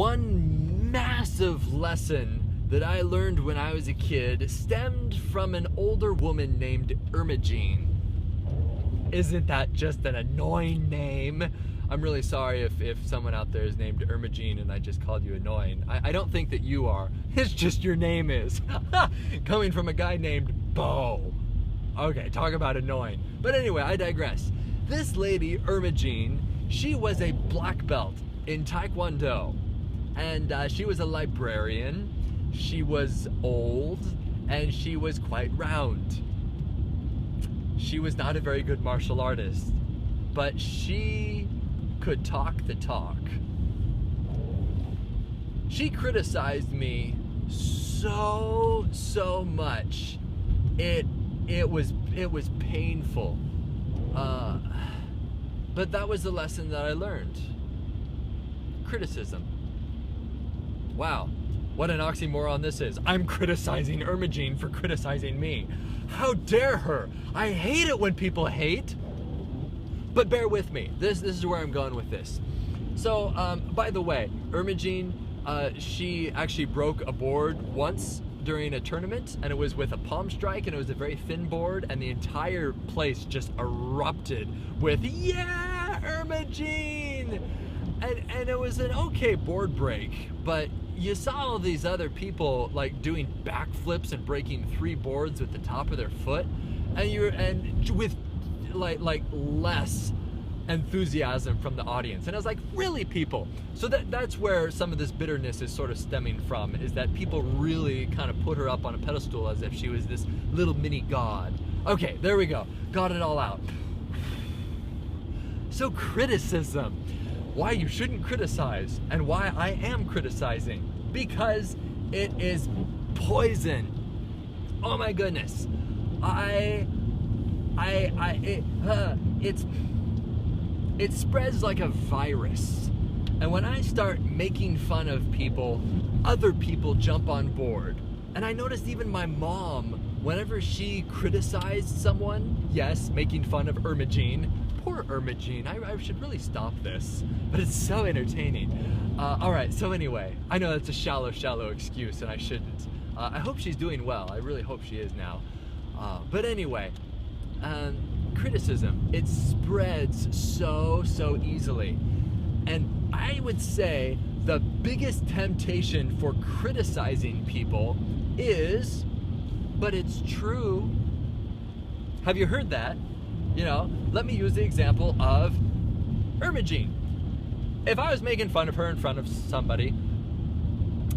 one massive lesson that I learned when I was a kid stemmed from an older woman named Ermagene. Isn't that just an annoying name? I'm really sorry if someone out there is named Ermagene and I just called you annoying. I don't think that you are. It's just your name is. Coming from a guy named Beau. Okay, talk about annoying. But anyway, I digress. This lady, Ermagene, she was a black belt in Taekwondo. And she was a librarian. She was old, and she was quite round. She was not a very good martial artist, but she could talk the talk. She criticized me so much. It was painful. But that was the lesson that I learned. Criticism. Wow, what an oxymoron this is. I'm criticizing Ermagene for criticizing me. How dare her? I hate it when people hate. But bear with me. This is where I'm going with this. So, by the way, Ermagene, she actually broke a board once during a tournament, and it was with a palm strike, and it was a very thin board, and the entire place just erupted with, yeah, Ermagene! And it was an okay board break, but you saw all these other people like doing backflips and breaking 3 boards with the top of their foot, and with like less enthusiasm from the audience. And I was like, really, people? So that's where some of this bitterness is sort of stemming from, is that people really kind of put her up on a pedestal as if she was this little mini god. Okay, there we go. Got it all out. So criticism. Why you shouldn't criticize, and why I am criticizing. Because it is poison. Oh my goodness. It spreads like a virus. And when I start making fun of people, other people jump on board. And I noticed even my mom, whenever she criticized someone, yes, making fun of Ermagene, poor Ermagene, I should really stop this, but it's so entertaining. All right, so anyway, I know that's a shallow excuse and I shouldn't. I hope she's doing well. I really hope she is now. But anyway, criticism, it spreads so easily. And I would say the biggest temptation for criticizing people is, but it's true. Have you heard that? You know, let me use the example of Ermagene. If I was making fun of her in front of somebody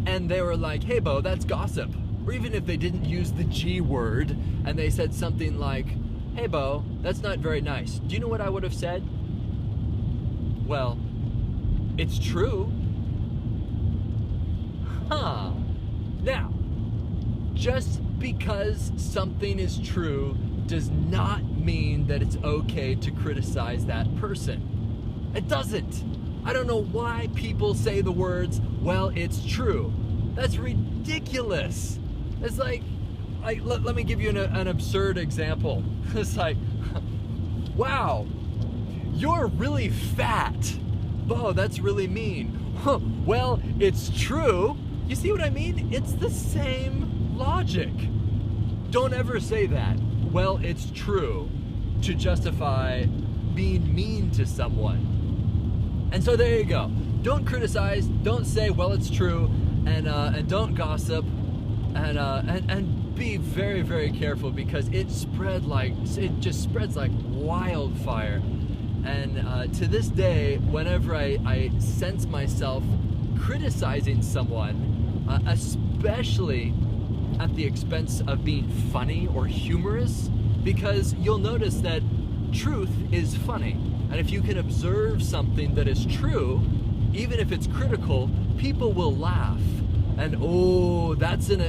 and they were like, hey Beau, that's gossip. Or even if they didn't use the G word and they said something like, hey Beau, that's not very nice. Do you know what I would have said? Well, it's true. Huh. Now, just because something is true does not mean that it's okay to criticize that person. It doesn't. I don't know why people say the words, well, it's true. That's ridiculous. It's like let me give you an absurd example. It's like, wow, you're really fat. Beau, that's really mean. Huh, well, it's true. You see what I mean? It's the same logic. Don't ever say that. Well, it's true, to justify being mean to someone. And so there you go. Don't criticize, don't say, well, it's true, and don't gossip, and be very careful, because it just spreads like wildfire. And to this day, whenever I sense myself criticizing someone, especially at the expense of being funny or humorous, because you'll notice that truth is funny. And if you can observe something that is true, even if it's critical, people will laugh. And oh, that's an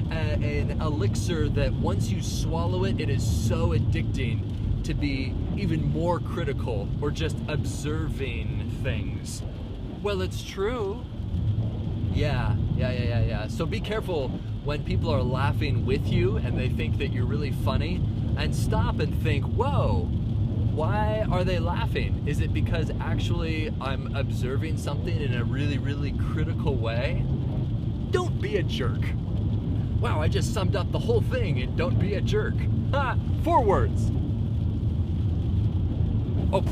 elixir that once you swallow it, it is so addicting to be even more critical or just observing things. Well, it's true. Yeah. So be careful when people are laughing with you and they think that you're really funny, and stop and think, whoa, Why are they laughing? Is it because actually I'm observing something in a really, really critical way? Don't be a jerk. Wow, I just summed up the whole thing in don't be a jerk. Ha! 4 words. Oh.